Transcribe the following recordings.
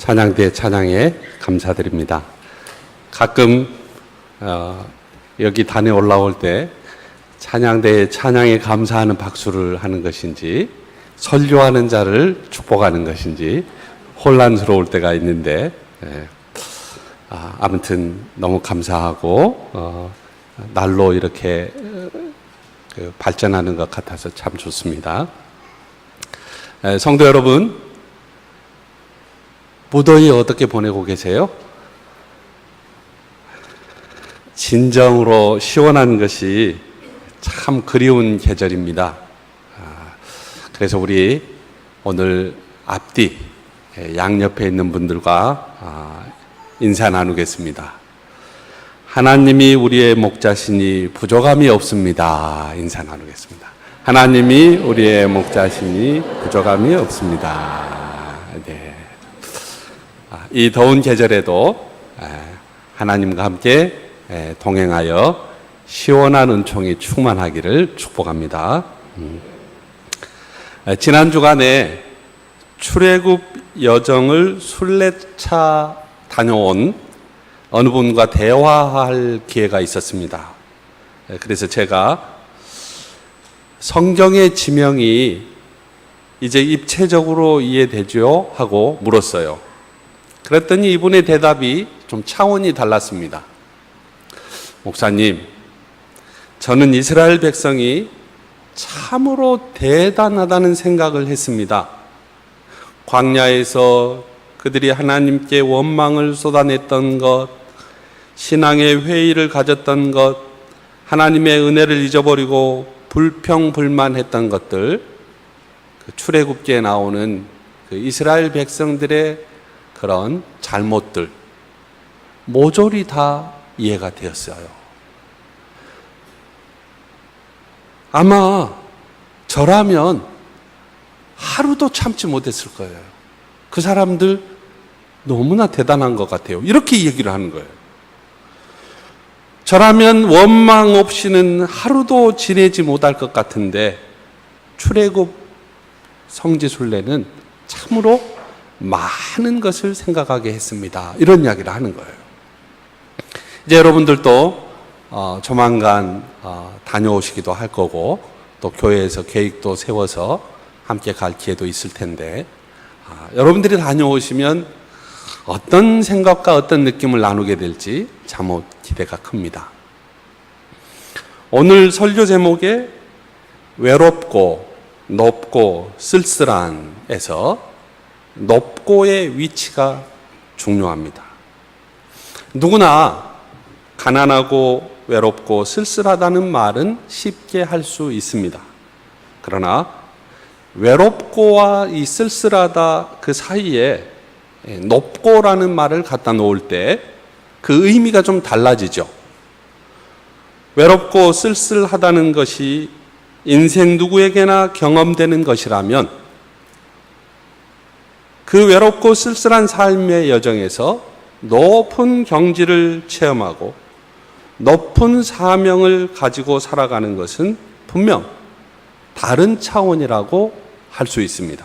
찬양대 찬양에 감사드립니다. 가끔 여기 단에 올라올 때 찬양대의 찬양에 감사하는 박수를 하는 것인지 설교하는 자를 축복하는 것인지 혼란스러울 때가 있는데 아무튼 너무 감사하고 날로 이렇게 발전하는 것 같아서 참 좋습니다. 성도 여러분, 무더위 어떻게 보내고 계세요? 진정으로 시원한 것이 참 그리운 계절입니다. 그래서 우리 오늘 앞뒤 양옆에 있는 분들과 인사 나누겠습니다. 하나님이 우리의 목자시니 부족함이 없습니다. 인사 나누겠습니다. 하나님이 우리의 목자시니 부족함이 없습니다. 네. 이 더운 계절에도 하나님과 함께 동행하여 시원한 은총이 충만하기를 축복합니다. 지난 주간에 출애굽 여정을 순례차 다녀온 어느 분과 대화할 기회가 있었습니다. 그래서 제가 성경의 지명이 이제 입체적으로 이해되죠? 하고 물었어요. 그랬더니 이분의 대답이 좀 차원이 달랐습니다. 목사님, 저는 이스라엘 백성이 참으로 대단하다는 생각을 했습니다. 광야에서 그들이 하나님께 원망을 쏟아냈던 것, 신앙의 회의를 가졌던 것, 하나님의 은혜를 잊어버리고 불평불만했던 것들, 그 출애굽기에 나오는 그 이스라엘 백성들의 그런 잘못들 모조리 다 이해가 되었어요. 아마 저라면 하루도 참지 못했을 거예요. 그 사람들 너무나 대단한 것 같아요. 이렇게 얘기를 하는 거예요. 저라면 원망 없이는 하루도 지내지 못할 것 같은데 출애굽 성지순례는 참으로 많은 것을 생각하게 했습니다. 이런 이야기를 하는 거예요. 이제 여러분들도 조만간 다녀오시기도 할 거고 또 교회에서 계획도 세워서 함께 갈 기회도 있을 텐데 여러분들이 다녀오시면 어떤 생각과 어떤 느낌을 나누게 될지 참으로 기대가 큽니다. 오늘 설교 제목에 외롭고 높고 쓸쓸한에서 높고의 위치가 중요합니다. 누구나 가난하고 외롭고 쓸쓸하다는 말은 쉽게 할 수 있습니다. 그러나 외롭고와 이 쓸쓸하다 그 사이에 높고라는 말을 갖다 놓을 때 그 의미가 좀 달라지죠. 외롭고 쓸쓸하다는 것이 인생 누구에게나 경험되는 것이라면 그 외롭고 쓸쓸한 삶의 여정에서 높은 경지를 체험하고 높은 사명을 가지고 살아가는 것은 분명 다른 차원이라고 할 수 있습니다.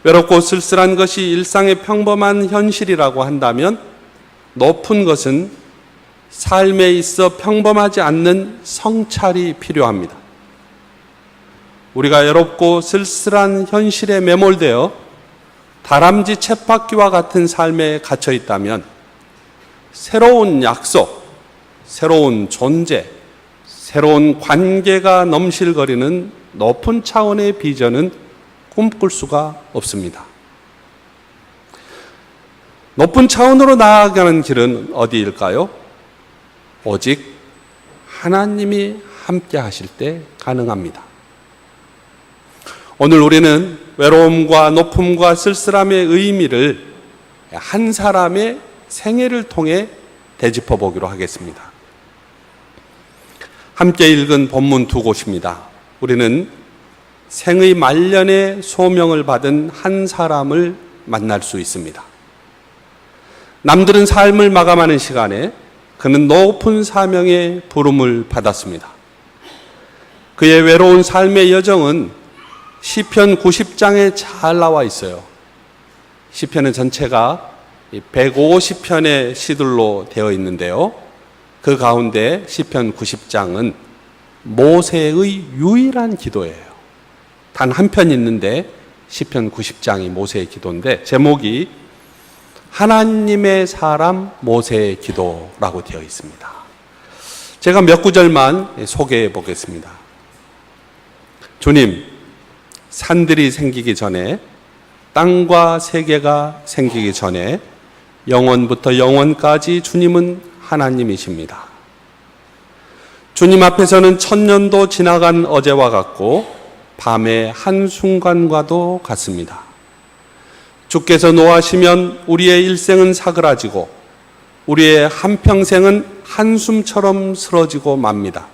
외롭고 쓸쓸한 것이 일상의 평범한 현실이라고 한다면 높은 것은 삶에 있어 평범하지 않는 성찰이 필요합니다. 우리가 외롭고 쓸쓸한 현실에 매몰되어 다람쥐 쳇바퀴와 같은 삶에 갇혀 있다면 새로운 약속, 새로운 존재, 새로운 관계가 넘실거리는 높은 차원의 비전은 꿈꿀 수가 없습니다. 높은 차원으로 나아가는 길은 어디일까요? 오직 하나님이 함께 하실 때 가능합니다. 오늘 우리는 외로움과 높음과 쓸쓸함의 의미를 한 사람의 생애를 통해 되짚어 보기로 하겠습니다. 함께 읽은 본문 두 곳입니다. 우리는 생의 말년에 소명을 받은 한 사람을 만날 수 있습니다. 남들은 삶을 마감하는 시간에 그는 높은 사명의 부름을 받았습니다. 그의 외로운 삶의 여정은 시편 90장에 잘 나와 있어요. 시편은 전체가 150편의 시들로 되어 있는데요. 그 가운데 시편 90장은 모세의 유일한 기도예요. 단 한 편 있는데 시편 90장이 모세의 기도인데 제목이 하나님의 사람 모세의 기도라고 되어 있습니다. 제가 몇 구절만 소개해 보겠습니다. 주님, 산들이 생기기 전에, 땅과 세계가 생기기 전에 영원부터 영원까지 주님은 하나님이십니다. 주님 앞에서는 천년도 지나간 어제와 같고 밤의 한순간과도 같습니다. 주께서 노하시면 우리의 일생은 사그라지고 우리의 한평생은 한숨처럼 쓰러지고 맙니다.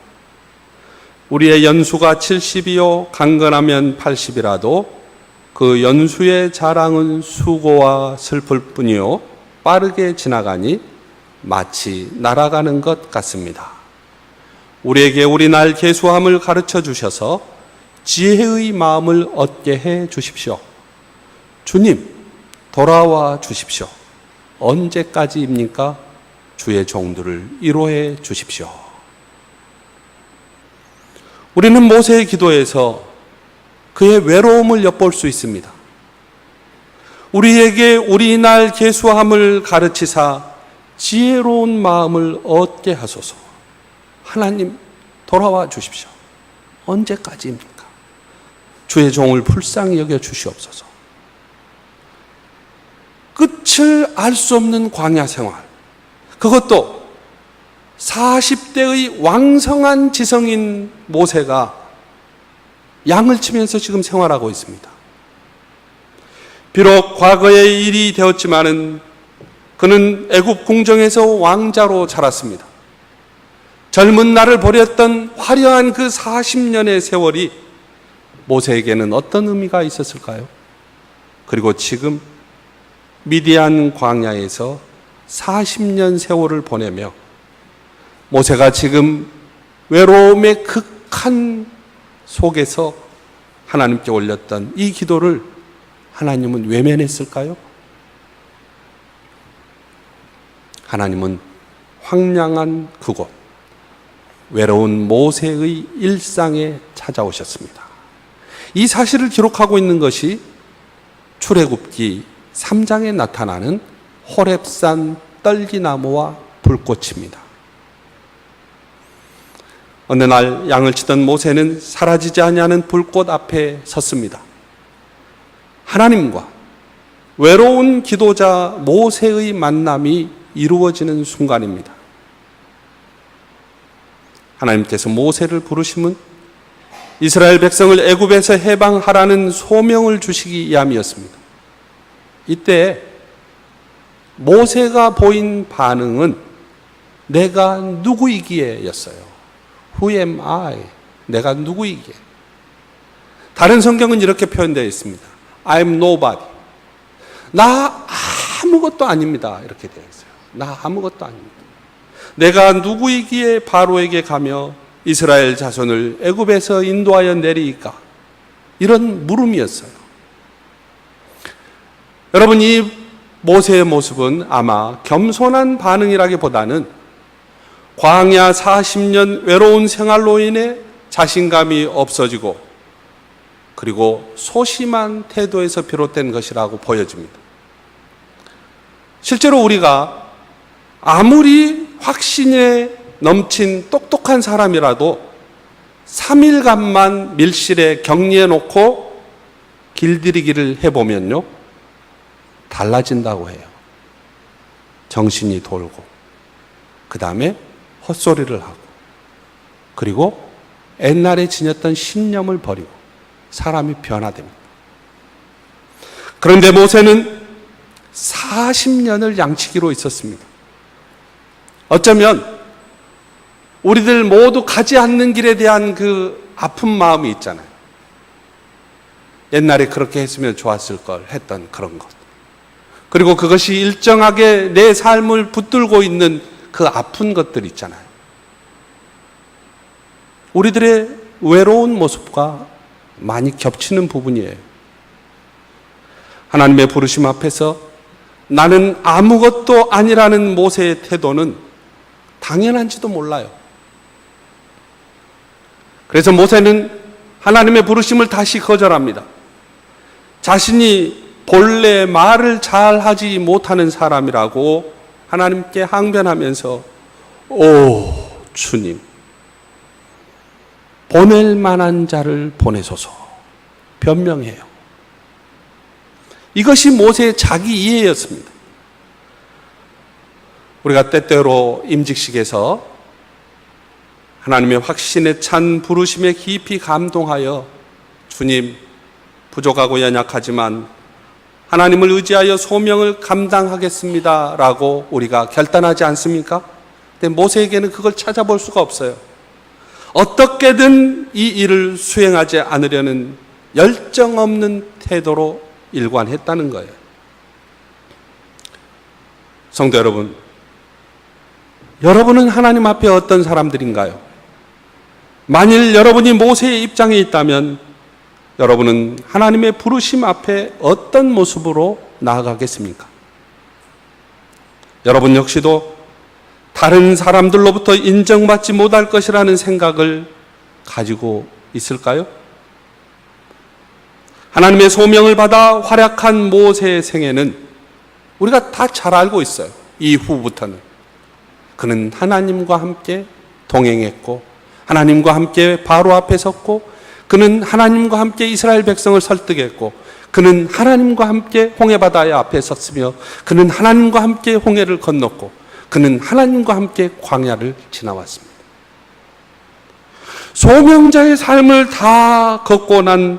우리의 연수가 70이요 강건하면 80이라도 그 연수의 자랑은 수고와 슬플 뿐이요 빠르게 지나가니 마치 날아가는 것 같습니다. 우리에게 우리 날 계수함을 가르쳐 주셔서 지혜의 마음을 얻게 해 주십시오. 주님, 돌아와 주십시오. 언제까지입니까? 주의 종들을 위로해 주십시오. 우리는 모세의 기도에서 그의 외로움을 엿볼 수 있습니다. 우리에게 우리 날 계수함을 가르치사 지혜로운 마음을 얻게 하소서. 하나님, 돌아와 주십시오. 언제까지입니까? 주의 종을 불쌍히 여겨 주시옵소서. 끝을 알 수 없는 광야 생활, 그것도 40대의 왕성한 지성인 모세가 양을 치면서 지금 생활하고 있습니다. 비록 과거의 일이 되었지만은 그는 애굽 궁정에서 왕자로 자랐습니다. 젊은 날을 보냈던 화려한 그 40년의 세월이 모세에게는 어떤 의미가 있었을까요? 그리고 지금 미디안 광야에서 40년 세월을 보내며 모세가 지금 외로움의 극한 속에서 하나님께 올렸던 이 기도를 하나님은 외면했을까요? 하나님은 황량한 그곳, 외로운 모세의 일상에 찾아오셨습니다. 이 사실을 기록하고 있는 것이 출애굽기 3장에 나타나는 호렙산 떨기나무와 불꽃입니다. 어느 날 양을 치던 모세는 사라지지 아니하는 불꽃 앞에 섰습니다. 하나님과 외로운 기도자 모세의 만남이 이루어지는 순간입니다. 하나님께서 모세를 부르심은 이스라엘 백성을 애굽에서 해방하라는 소명을 주시기 위함이었습니다. 이때 모세가 보인 반응은 내가 누구이기에 였어요. Who am I? 내가 누구이기에. 다른 성경은 이렇게 표현되어 있습니다. I'm nobody. 나 아무것도 아닙니다. 이렇게 되어 있어요. 나 아무것도 아닙니다. 내가 누구이기에 바로에게 가며 이스라엘 자손을 애굽에서 인도하여 내리이까? 이런 물음이었어요. 여러분, 이 모세의 모습은 아마 겸손한 반응이라기보다는 광야 40년 외로운 생활로 인해 자신감이 없어지고 그리고 소심한 태도에서 비롯된 것이라고 보여집니다. 실제로 우리가 아무리 확신에 넘친 똑똑한 사람이라도 3일간만 밀실에 격리해 놓고 길들이기를 해보면요, 달라진다고 해요. 정신이 돌고, 그 다음에 헛소리를 하고, 그리고 옛날에 지녔던 신념을 버리고 사람이 변화됩니다. 그런데 모세는 40년을 양치기로 있었습니다. 어쩌면 우리들 모두 가지 않는 길에 대한 그 아픈 마음이 있잖아요. 옛날에 그렇게 했으면 좋았을 걸 했던 그런 것. 그리고 그것이 일정하게 내 삶을 붙들고 있는 그 아픈 것들 있잖아요. 우리들의 외로운 모습과 많이 겹치는 부분이에요. 하나님의 부르심 앞에서 나는 아무것도 아니라는 모세의 태도는 당연한지도 몰라요. 그래서 모세는 하나님의 부르심을 다시 거절합니다. 자신이 본래 말을 잘하지 못하는 사람이라고 하나님께 항변하면서 오 주님, 보낼 만한 자를 보내소서 변명해요. 이것이 모세의 자기 이해였습니다. 우리가 때때로 임직식에서 하나님의 확신에 찬 부르심에 깊이 감동하여 주님, 부족하고 연약하지만 하나님을 의지하여 소명을 감당하겠습니다 라고 우리가 결단하지 않습니까? 근데 모세에게는 그걸 찾아볼 수가 없어요. 어떻게든 이 일을 수행하지 않으려는 열정 없는 태도로 일관했다는 거예요. 성도 여러분, 여러분은 하나님 앞에 어떤 사람들인가요? 만일 여러분이 모세의 입장에 있다면 여러분은 하나님의 부르심 앞에 어떤 모습으로 나아가겠습니까? 여러분 역시도 다른 사람들로부터 인정받지 못할 것이라는 생각을 가지고 있을까요? 하나님의 소명을 받아 활약한 모세의 생애는 우리가 다 잘 알고 있어요. 이후부터는. 그는 하나님과 함께 동행했고 하나님과 함께 바로 앞에 섰고 그는 하나님과 함께 이스라엘 백성을 설득했고 그는 하나님과 함께 홍해바다의 앞에 섰으며 그는 하나님과 함께 홍해를 건넜고 그는 하나님과 함께 광야를 지나왔습니다. 소명자의 삶을 다 걷고 난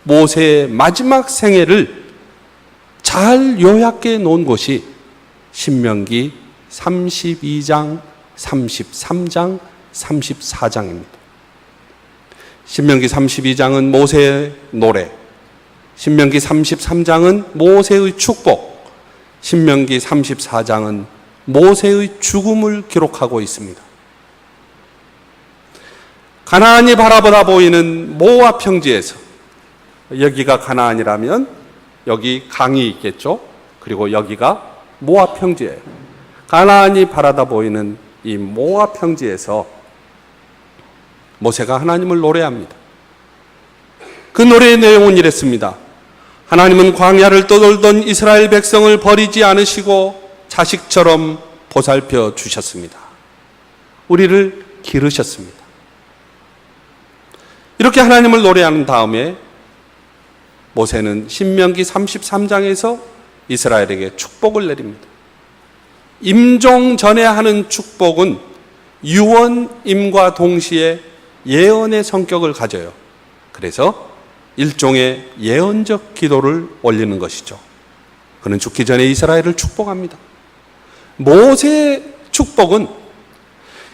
모세의 마지막 생애를 잘 요약해 놓은 곳이 신명기 32장, 33장, 34장입니다. 신명기 32장은 모세의 노래, 신명기 33장은 모세의 축복, 신명기 34장은 모세의 죽음을 기록하고 있습니다. 가나안이 바라보다 보이는 모압 평지에서, 여기가 가나안이라면 여기 강이 있겠죠. 그리고 여기가 모압 평지예요. 가나안이 바라다 보이는 이 모압 평지에서 모세가 하나님을 노래합니다. 그 노래의 내용은 이랬습니다. 하나님은 광야를 떠돌던 이스라엘 백성을 버리지 않으시고 자식처럼 보살펴 주셨습니다. 우리를 기르셨습니다. 이렇게 하나님을 노래하는 다음에 모세는 신명기 33장에서 이스라엘에게 축복을 내립니다. 임종 전에 하는 축복은 유언임과 동시에 예언의 성격을 가져요. 그래서 일종의 예언적 기도를 올리는 것이죠. 그는 죽기 전에 이스라엘을 축복합니다. 모세의 축복은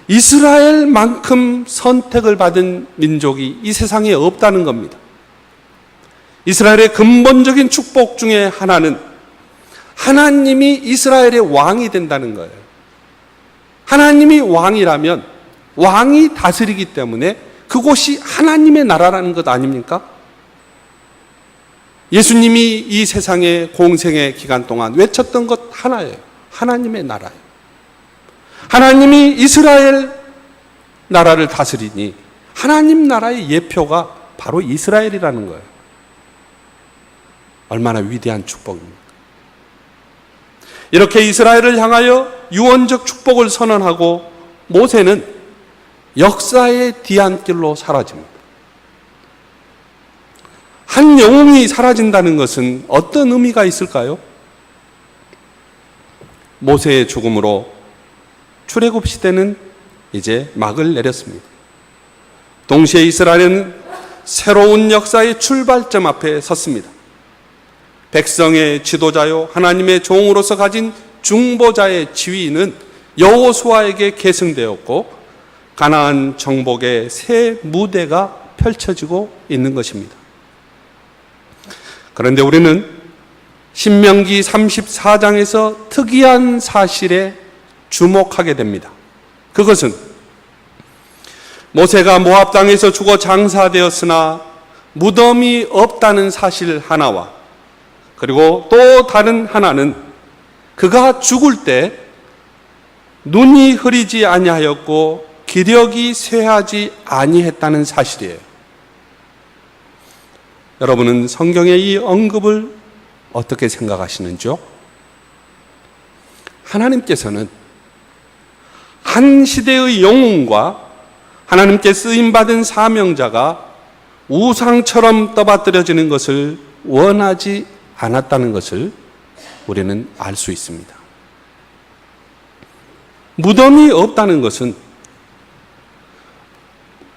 이스라엘만큼 선택을 받은 민족이 이 세상에 없다는 겁니다. 이스라엘의 근본적인 축복 중에 하나는 하나님이 이스라엘의 왕이 된다는 거예요. 하나님이 왕이라면 왕이 다스리기 때문에 그곳이 하나님의 나라라는 것 아닙니까? 예수님이 이 세상의 공생의 기간 동안 외쳤던 것 하나예요. 하나님의 나라예요. 하나님이 이스라엘 나라를 다스리니 하나님 나라의 예표가 바로 이스라엘이라는 거예요. 얼마나 위대한 축복입니까? 이렇게 이스라엘을 향하여 유언적 축복을 선언하고 모세는 역사의 뒤안길로 사라집니다. 한 영웅이 사라진다는 것은 어떤 의미가 있을까요? 모세의 죽음으로 출애굽 시대는 이제 막을 내렸습니다. 동시에 이스라엘은 새로운 역사의 출발점 앞에 섰습니다. 백성의 지도자요 하나님의 종으로서 가진 중보자의 지위는 여호수아에게 계승되었고 가나안 정복의 새 무대가 펼쳐지고 있는 것입니다. 그런데 우리는 신명기 34장에서 특이한 사실에 주목하게 됩니다. 그것은 모세가 모압 땅에서 죽어 장사되었으나 무덤이 없다는 사실 하나와 그리고 또 다른 하나는 그가 죽을 때 눈이 흐리지 아니하였고 기력이 쇠하지 아니했다는 사실이에요. 여러분은 성경의 이 언급을 어떻게 생각하시는지요? 하나님께서는 한 시대의 영웅과 하나님께 쓰임받은 사명자가 우상처럼 떠받들여지는 것을 원하지 않았다는 것을 우리는 알 수 있습니다. 무덤이 없다는 것은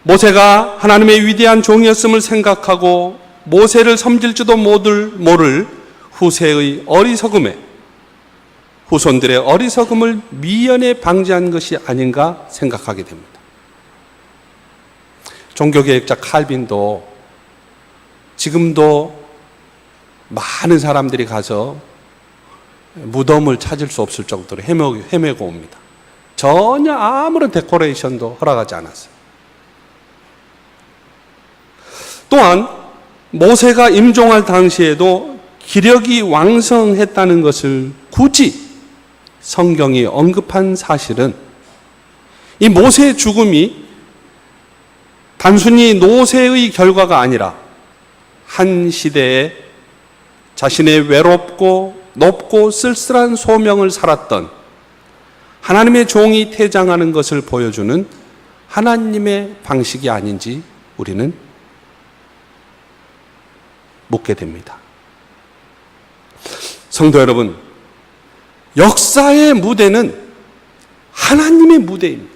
모세가 하나님의 위대한 종이었음을 생각하고 모세를 섬길지도 모를 후세의 어리석음에 후손들의 어리석음을 미연에 방지한 것이 아닌가 생각하게 됩니다. 종교개혁자 칼빈도 지금도 많은 사람들이 가서 무덤을 찾을 수 없을 정도로 헤매고 옵니다. 전혀 아무런 데코레이션도 허락하지 않았어요. 또한 모세가 임종할 당시에도 기력이 왕성했다는 것을 굳이 성경이 언급한 사실은 이 모세의 죽음이 단순히 노쇠의 결과가 아니라 한 시대에 자신의 외롭고 높고 쓸쓸한 소명을 살았던 하나님의 종이 퇴장하는 것을 보여주는 하나님의 방식이 아닌지 우리는 묻게 됩니다. 성도 여러분, 역사의 무대는 하나님의 무대입니다.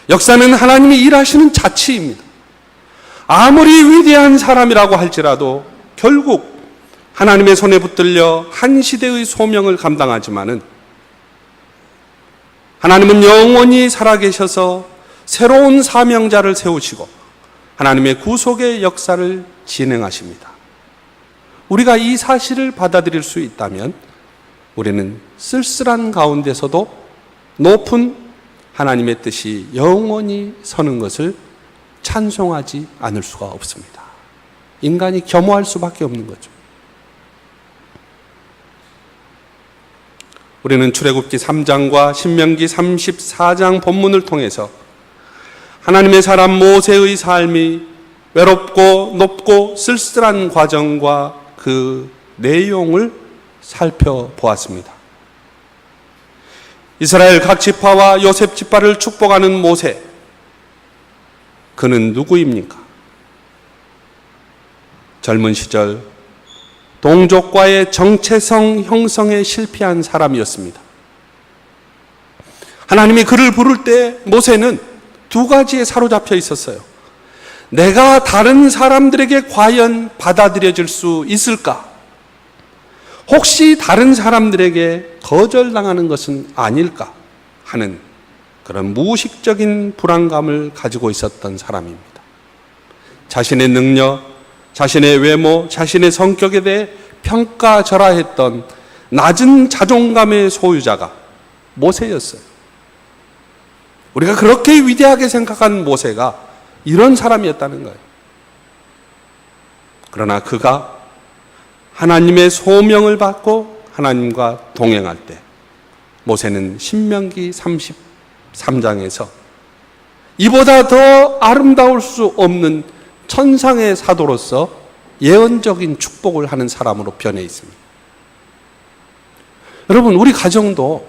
역사는 하나님이 일하시는 자치입니다. 아무리 위대한 사람이라고 할지라도 결국 하나님의 손에 붙들려 한 시대의 소명을 감당하지만은 하나님은 영원히 살아계셔서 새로운 사명자를 세우시고 하나님의 구속의 역사를 진행하십니다. 우리가 이 사실을 받아들일 수 있다면 우리는 쓸쓸한 가운데서도 높은 하나님의 뜻이 영원히 서는 것을 찬송하지 않을 수가 없습니다. 인간이 겸허할 수밖에 없는 거죠. 우리는 출애굽기 3장과 신명기 34장 본문을 통해서 하나님의 사람 모세의 삶이 외롭고 높고 쓸쓸한 과정과 그 내용을 살펴보았습니다. 이스라엘 각 지파와 요셉 지파를 축복하는 모세, 그는 누구입니까? 젊은 시절 동족과의 정체성 형성에 실패한 사람이었습니다. 하나님이 그를 부를 때 모세는 두 가지에 사로잡혀 있었어요. 내가 다른 사람들에게 과연 받아들여질 수 있을까? 혹시 다른 사람들에게 거절당하는 것은 아닐까 하는 그런 무의식적인 불안감을 가지고 있었던 사람입니다. 자신의 능력, 자신의 외모, 자신의 성격에 대해 평가절하했던 낮은 자존감의 소유자가 모세였어요. 우리가 그렇게 위대하게 생각한 모세가 이런 사람이었다는 거예요. 그러나 그가 하나님의 소명을 받고 하나님과 동행할 때 모세는 신명기 33장에서 이보다 더 아름다울 수 없는 천상의 사도로서 예언적인 축복을 하는 사람으로 변해 있습니다. 여러분, 우리 가정도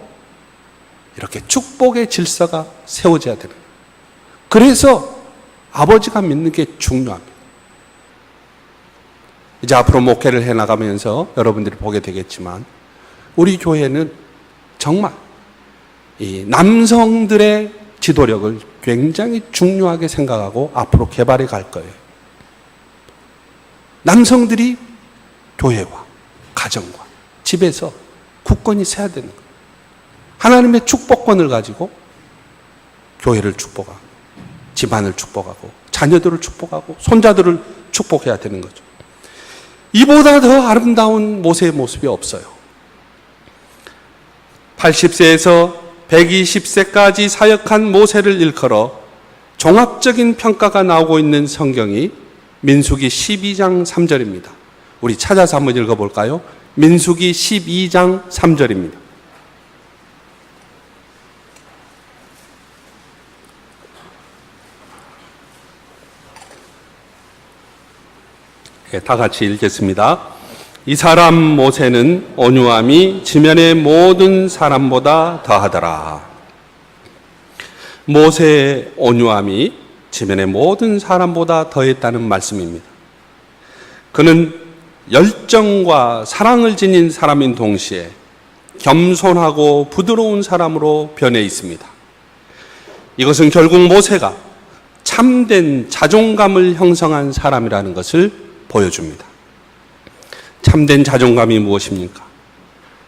이렇게 축복의 질서가 세워져야 되는 거예요. 그래서 아버지가 믿는 게 중요합니다. 이제 앞으로 목회를 해나가면서 여러분들이 보게 되겠지만 우리 교회는 정말 이 남성들의 지도력을 굉장히 중요하게 생각하고 앞으로 개발해 갈 거예요. 남성들이 교회와 가정과 집에서 굳건히 서야 되는 거예요. 하나님의 축복권을 가지고 교회를 축복하고 집안을 축복하고 자녀들을 축복하고 손자들을 축복해야 되는 거죠. 이보다 더 아름다운 모세의 모습이 없어요. 80세에서 120세까지 사역한 모세를 일컬어 종합적인 평가가 나오고 있는 성경이 민수기 12장 3절입니다. 우리 찾아서 한번 읽어볼까요? 민수기 12장 3절입니다. 다 같이 읽겠습니다. 이 사람 모세는 온유함이 지면의 모든 사람보다 더하더라. 모세의 온유함이 지면의 모든 사람보다 더했다는 말씀입니다. 그는 열정과 사랑을 지닌 사람인 동시에 겸손하고 부드러운 사람으로 변해 있습니다. 이것은 결국 모세가 참된 자존감을 형성한 사람이라는 것을 보여줍니다. 참된 자존감이 무엇입니까?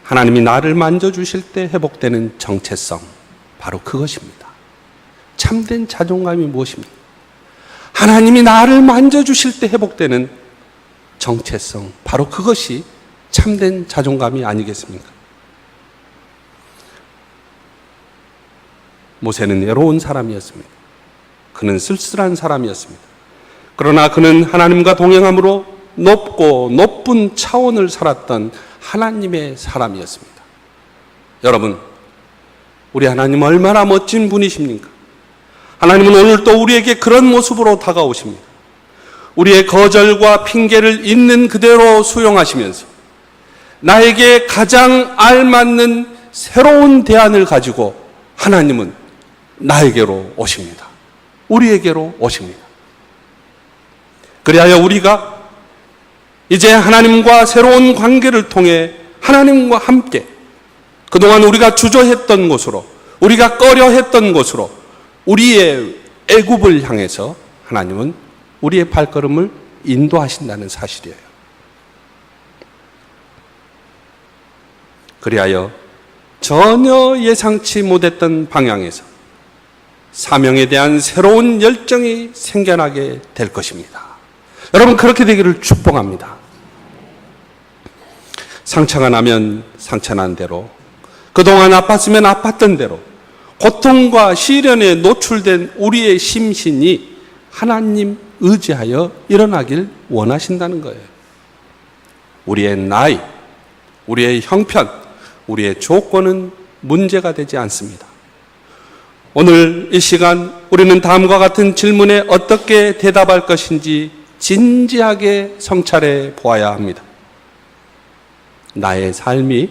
하나님이 나를 만져주실 때 회복되는 정체성, 바로 그것입니다. 참된 자존감이 무엇입니까? 하나님이 나를 만져주실 때 회복되는 정체성, 바로 그것이 참된 자존감이 아니겠습니까? 모세는 외로운 사람이었습니다. 그는 쓸쓸한 사람이었습니다. 그러나 그는 하나님과 동행함으로 높고 높은 차원을 살았던 하나님의 사람이었습니다. 여러분, 우리 하나님 얼마나 멋진 분이십니까? 하나님은 오늘도 우리에게 그런 모습으로 다가오십니다. 우리의 거절과 핑계를 있는 그대로 수용하시면서 나에게 가장 알맞는 새로운 대안을 가지고 하나님은 나에게로 오십니다. 우리에게로 오십니다. 그리하여 우리가 이제 하나님과 새로운 관계를 통해 하나님과 함께 그동안 우리가 주저했던 곳으로, 우리가 꺼려했던 곳으로, 우리의 애굽을 향해서 하나님은 우리의 발걸음을 인도하신다는 사실이에요. 그리하여 전혀 예상치 못했던 방향에서 사명에 대한 새로운 열정이 생겨나게 될 것입니다. 여러분, 그렇게 되기를 축복합니다. 상처가 나면 상처난 대로, 그동안 아팠으면 아팠던 대로 고통과 시련에 노출된 우리의 심신이 하나님 의지하여 일어나길 원하신다는 거예요. 우리의 나이, 우리의 형편, 우리의 조건은 문제가 되지 않습니다. 오늘 이 시간 우리는 다음과 같은 질문에 어떻게 대답할 것인지 진지하게 성찰해 보아야 합니다. 나의 삶이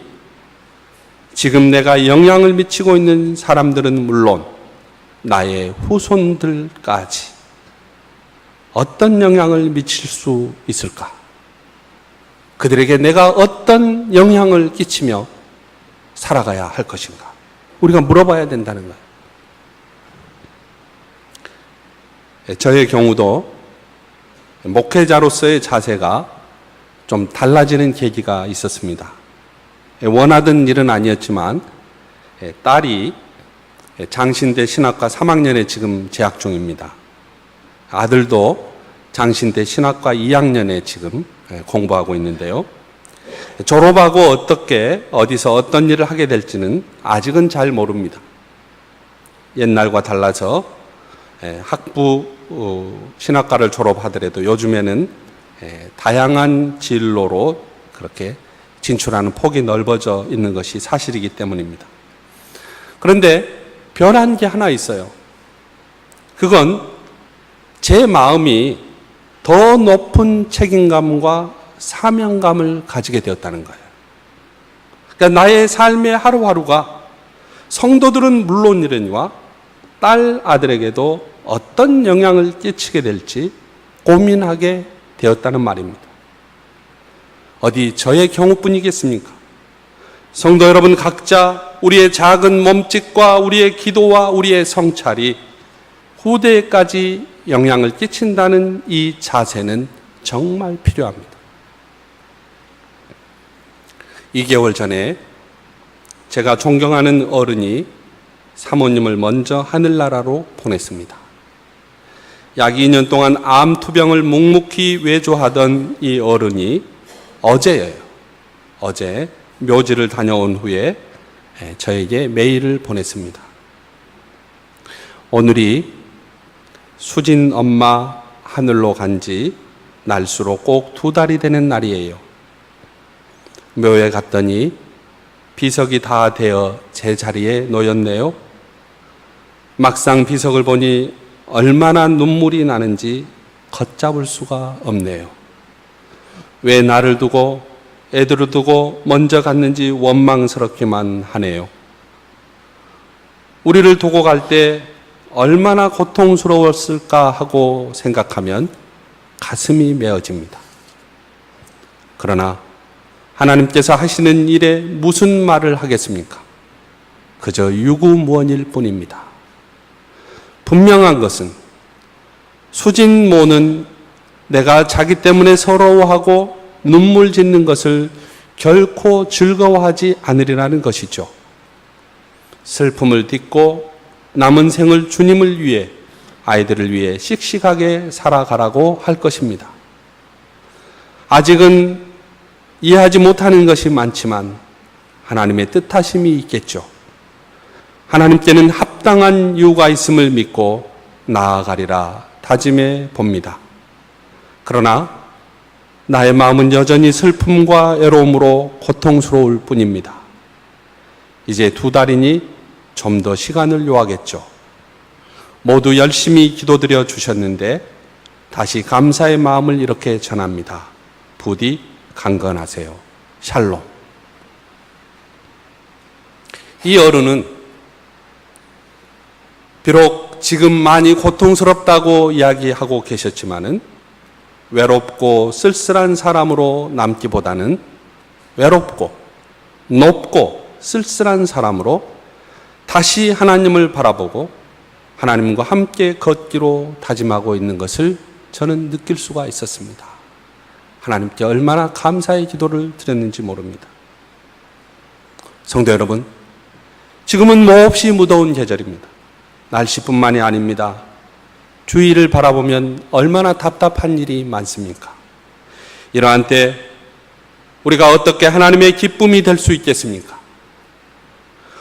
지금 내가 영향을 미치고 있는 사람들은 물론 나의 후손들까지 어떤 영향을 미칠 수 있을까? 그들에게 내가 어떤 영향을 끼치며 살아가야 할 것인가? 우리가 물어봐야 된다는 거예요. 저의 경우도 목회자로서의 자세가 좀 달라지는 계기가 있었습니다. 원하던 일은 아니었지만 딸이 장신대 신학과 3학년에 지금 재학 중입니다. 아들도 장신대 신학과 2학년에 지금 공부하고 있는데요. 졸업하고 어떻게 어디서 어떤 일을 하게 될지는 아직은 잘 모릅니다. 옛날과 달라서 학부 신학과를 졸업하더라도 요즘에는 다양한 진로로 그렇게 진출하는 폭이 넓어져 있는 것이 사실이기 때문입니다. 그런데 변한 게 하나 있어요. 그건 제 마음이 더 높은 책임감과 사명감을 가지게 되었다는 거예요. 그러니까 나의 삶의 하루하루가 성도들은 물론이러니와 딸 아들에게도 어떤 영향을 끼치게 될지 고민하게 되었다는 말입니다. 어디 저의 경우뿐이겠습니까? 성도 여러분 각자 우리의 작은 몸짓과 우리의 기도와 우리의 성찰이 후대에까지 영향을 끼친다는 이 자세는 정말 필요합니다. 2개월 전에 제가 존경하는 어른이 사모님을 먼저 하늘나라로 보냈습니다. 약 2년 동안 암 투병을 묵묵히 외조하던 이 어른이 어제예요. 어제 묘지를 다녀온 후에 저에게 메일을 보냈습니다. 오늘이 수진 엄마 하늘로 간 지 날수록 꼭 2달이 되는 날이에요. 묘에 갔더니 비석이 다 되어 제 자리에 놓였네요. 막상 비석을 보니 얼마나 눈물이 나는지 걷잡을 수가 없네요. 왜 나를 두고 애들을 두고 먼저 갔는지 원망스럽기만 하네요. 우리를 두고 갈 때 얼마나 고통스러웠을까 하고 생각하면 가슴이 메어집니다. 그러나 하나님께서 하시는 일에 무슨 말을 하겠습니까? 그저 유구무원일 뿐입니다. 분명한 것은 수진모는 내가 자기 때문에 서러워하고 눈물 짓는 것을 결코 즐거워하지 않으리라는 것이죠. 슬픔을 딛고 남은 생을 주님을 위해, 아이들을 위해 씩씩하게 살아가라고 할 것입니다. 아직은 이해하지 못하는 것이 많지만 하나님의 뜻하심이 있겠죠. 하나님께는 합당한 이유가 있음을 믿고 나아가리라 다짐해 봅니다. 그러나 나의 마음은 여전히 슬픔과 애로움으로 고통스러울 뿐입니다. 이제 2달이니 좀 더 시간을 요하겠죠. 모두 열심히 기도드려 주셨는데 다시 감사의 마음을 이렇게 전합니다. 부디 강건하세요. 샬롬. 이 어른은 비록 지금 많이 고통스럽다고 이야기하고 계셨지만은 외롭고 쓸쓸한 사람으로 남기보다는 외롭고 높고 쓸쓸한 사람으로 다시 하나님을 바라보고 하나님과 함께 걷기로 다짐하고 있는 것을 저는 느낄 수가 있었습니다. 하나님께 얼마나 감사의 기도를 드렸는지 모릅니다. 성도 여러분, 지금은 몹시 무더운 계절입니다. 날씨뿐만이 아닙니다. 주위를 바라보면 얼마나 답답한 일이 많습니까? 이러한 때 우리가 어떻게 하나님의 기쁨이 될 수 있겠습니까?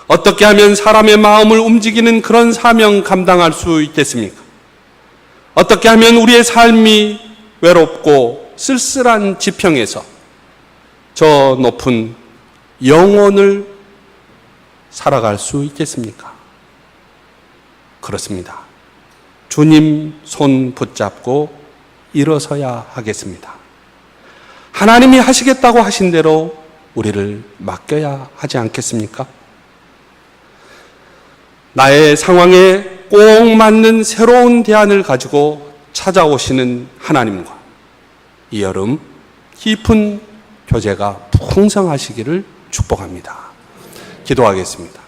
어떻게 하면 사람의 마음을 움직이는 그런 사명 감당할 수 있겠습니까? 어떻게 하면 우리의 삶이 외롭고 쓸쓸한 지평에서 저 높은 영혼을 살아갈 수 있겠습니까? 그렇습니다. 주님 손 붙잡고 일어서야 하겠습니다. 하나님이 하시겠다고 하신 대로 우리를 맡겨야 하지 않겠습니까? 나의 상황에 꼭 맞는 새로운 대안을 가지고 찾아오시는 하나님과 이 여름 깊은 교제가 풍성하시기를 축복합니다. 기도하겠습니다.